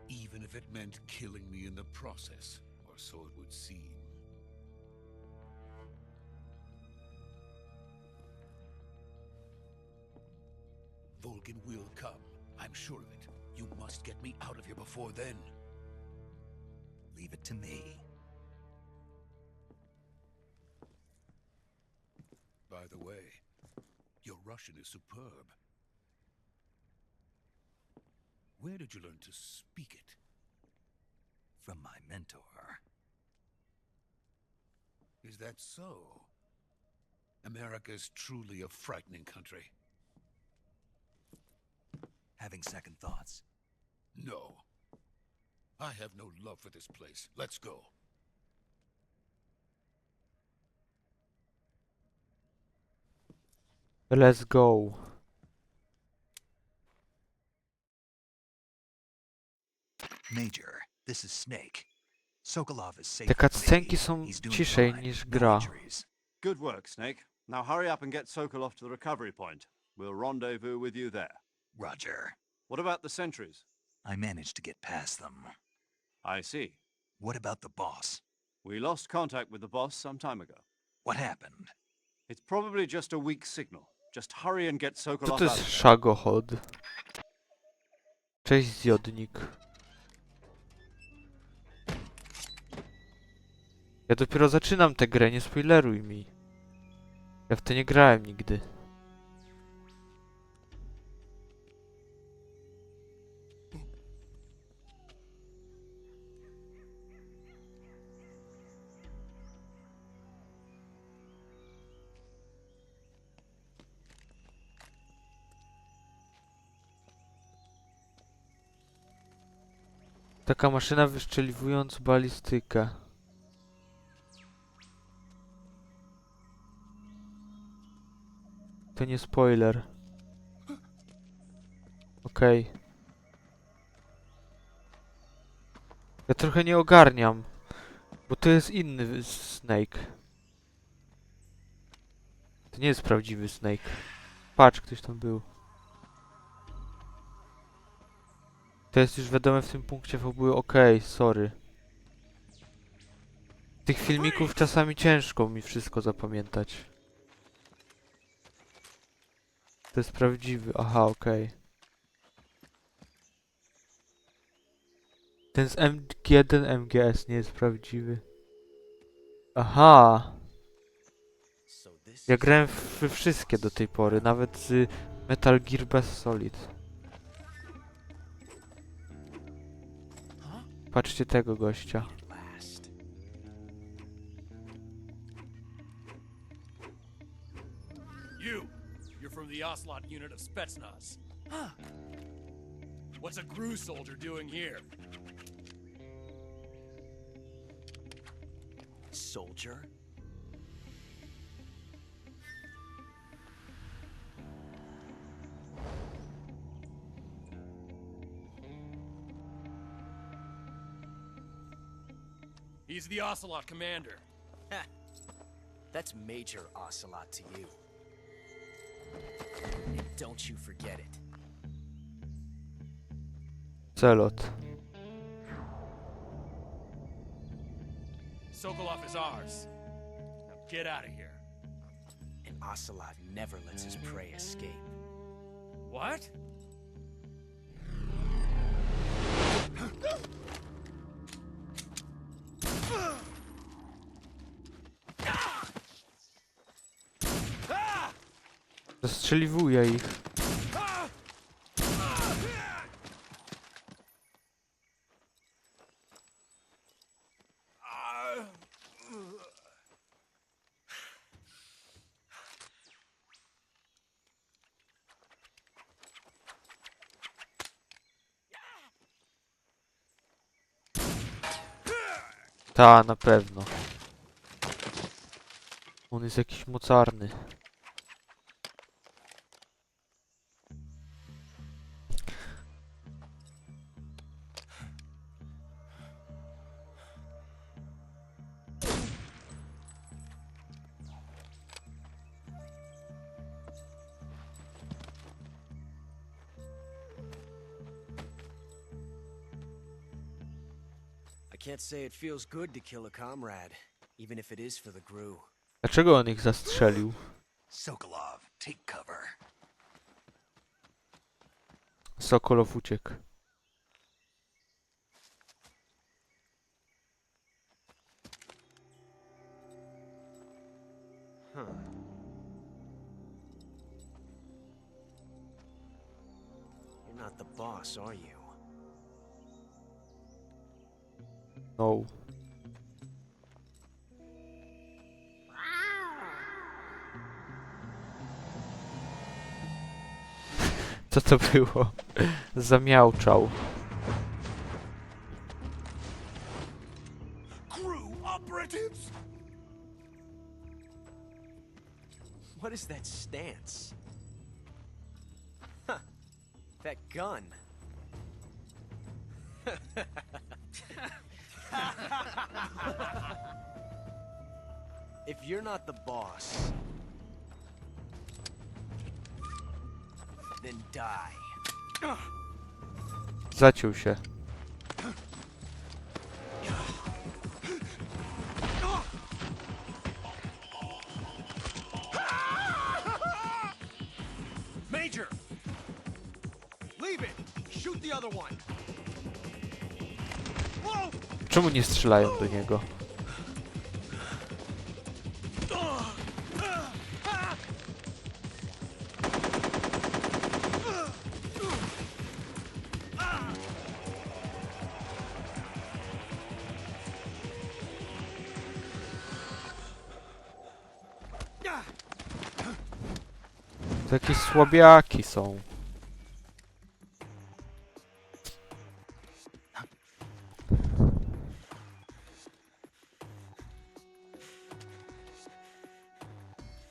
Even if it meant killing me in the process, or so it would seem. Volgin will come, I'm sure of it. You must get me out of here before then. Leave it to me. By the way, your Russian is superb. Where did you learn to speak it? From my mentor. Is that so? America is truly a frightening country. Having second thoughts. No. I have no love for this place. Let's go. Let's go. Major, this is Snake. Sokolov is safe Te with me. cutscenki są He's doing ciszej fine. niż No gra. injuries. Good work, Snake. Now hurry up and get Sokolov to the recovery point. We'll rendezvous with you there. Roger. What about the sentries? I managed to get past them. I see. What about the boss? We lost contact with the boss some time ago. What happened? It's probably just a weak signal. Just hurry and get Co Sokolov to out jest of there. szagochod? Cześć zjodnik. Ja dopiero zaczynam tę grę, nie spoileruj mi. Ja w to nie grałem nigdy. Taka maszyna wyszczeliwując balistykę. To nie spoiler. Okej. Ja trochę nie ogarniam, bo to jest inny Snake. To nie jest prawdziwy Snake. Patrz, ktoś tam był. To jest już wiadome w tym punkcie fabuły. Okej, sorry. Tych filmików czasami ciężko mi wszystko zapamiętać. To jest prawdziwy. Aha, okej. Ten z MG1 MGS nie jest prawdziwy. Aha. Ja grałem we wszystkie do tej pory, nawet z Metal Gear bez Solid. Patrzcie tego gościa. You're from the Ocelot unit of Spetsnaz. Huh. What's a GRU soldier doing here? Soldier? He's the Ocelot commander. That's Major Ocelot to you. And don't you forget it. Celot. Sokolov is ours. Now get out of here. And Ocelot never lets his prey escape. What? Zastrzeliwuję ich. Ta, na pewno. On jest jakiś mocarny. I can't say it feels good to kill a comrade, even if it is for the GRU. Dlaczego on ich zastrzelił? Sokolov, take cover. Sokolow uciekł. You're not the boss, are you? No. Co to było? Zamiałczał. Crew operatives? What is that stance? Huh. That gun. If you're not the boss, then die. Zaciął się. Major! Leave it! Shoot the other one! Whoa! Czemu nie strzelają do niego? To jakieś słabiaki są.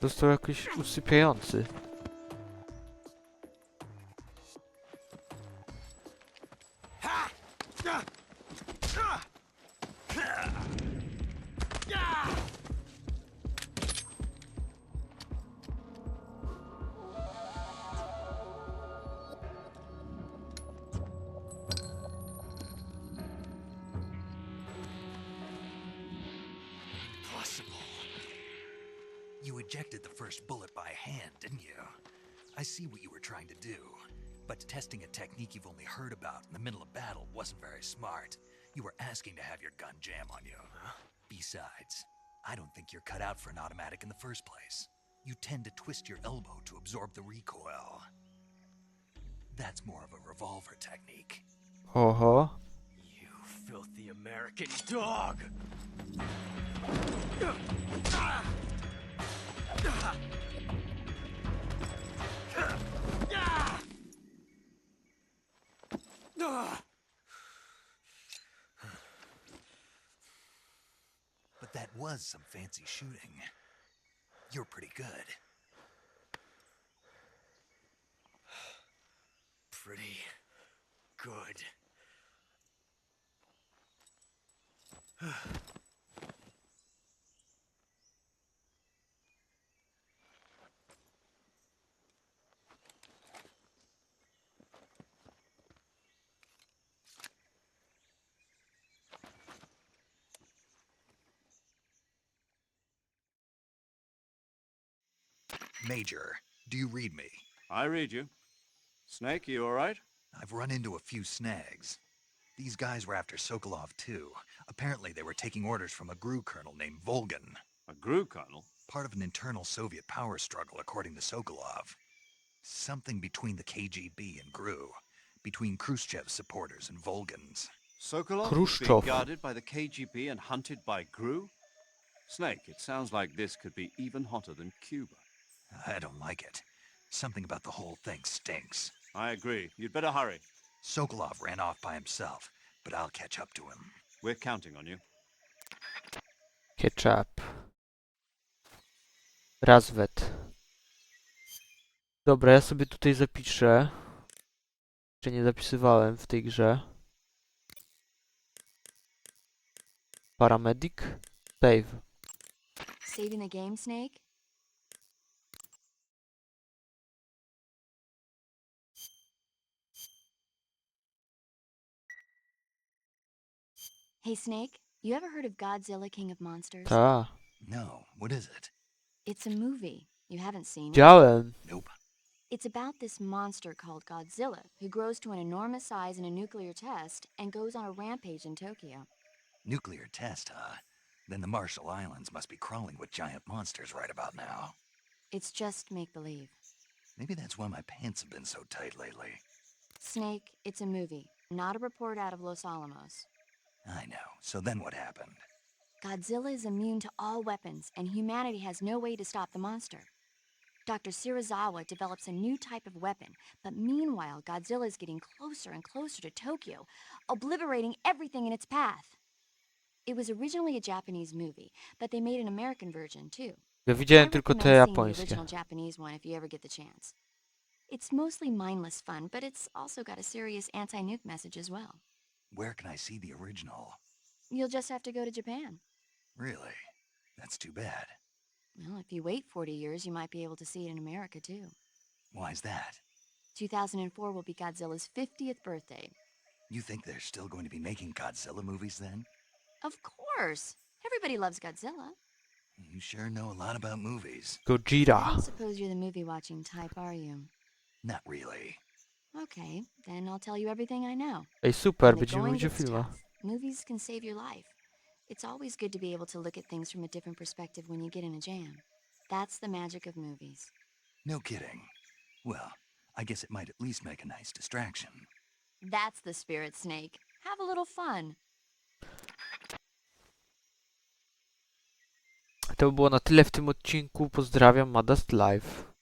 Został jakiś usypiający. You ejected the first bullet by hand, didn't you? I see what you were trying to do, but testing a technique you've only heard about in the middle of battle wasn't very smart. You were asking to have your gun jam on you. Besides, I don't think you're cut out for an automatic in the first place. You tend to twist your elbow to absorb the recoil. That's more of a revolver technique. Oho. You filthy American dog! But that was some fancy shooting. You're pretty good. Pretty good. Major, do you read me? I read you. Snake, you all right? I've run into a few snags. These guys were after Sokolov too. Apparently they were taking orders from a GRU colonel named Volgan. A GRU colonel? Part of an internal Soviet power struggle, according to Sokolov. Something between the KGB and GRU. Between Khrushchev's supporters and Volgan's. Sokolov is Khrushchev. being guarded by the KGB and hunted by GRU? Snake, it sounds like this could be even hotter than Cuba. I don't like it. Something about the whole thing stinks. I agree. You'd better hurry. Sokolov ran off by himself, but I'll catch up to him. We're counting on you. Ketchup. Razwet. Dobra, ja sobie tutaj zapiszę. Jeszcze nie zapisywałem w tej grze. Paramedic. Save. Saving the game, Snake? Hey, Snake, you ever heard of Godzilla, King of Monsters? Ta. No, what is it? It's a movie. You haven't seen it? Widziałem. Nope. It's about this monster called Godzilla, who grows to an enormous size in a nuclear test and goes on a rampage in Tokyo. Nuclear test, huh? Then the Marshall Islands must be crawling with giant monsters right about now. It's just make-believe. Maybe that's why my pants have been so tight lately. Snake, it's a movie, not a report out of Los Alamos. I know. So then what happened? Godzilla is immune to all weapons, and humanity has no way to stop the monster. Dr. Shirazawa develops a new type of weapon, but meanwhile, Godzilla is getting closer and closer to Tokyo, obliterating everything in its path. It was originally a Japanese movie, but they made an American version too. Ja I widziałem tylko te recommend seeing the japońskie. original Japanese one if you ever get the chance. It's mostly mindless fun, but it's also got a serious anti-nuke message as well. Where can I see the original? You'll just have to go to Japan. Really? That's too bad. Well, if you wait 40 years, you might be able to see it in America too. Why's that? 2004 will be Godzilla's 50th birthday. You think they're still going to be making Godzilla movies then? Of course! Everybody loves Godzilla. You sure know a lot about movies. I Gojira. don't suppose you're the movie-watching type, are you? Not really. Okay, then I'll tell you everything I know. Ej, super, When the będziemy going mówić o gets filmach. tough, movies can save your life. It's always good to be able to look at things from a different perspective when you get in a jam. That's the magic of movies. No kidding. Well, I guess it might at least make a nice distraction. That's the spirit, Snake. Have a little fun. To by było na tyle w tym odcinku. Pozdrawiam, Madast Live.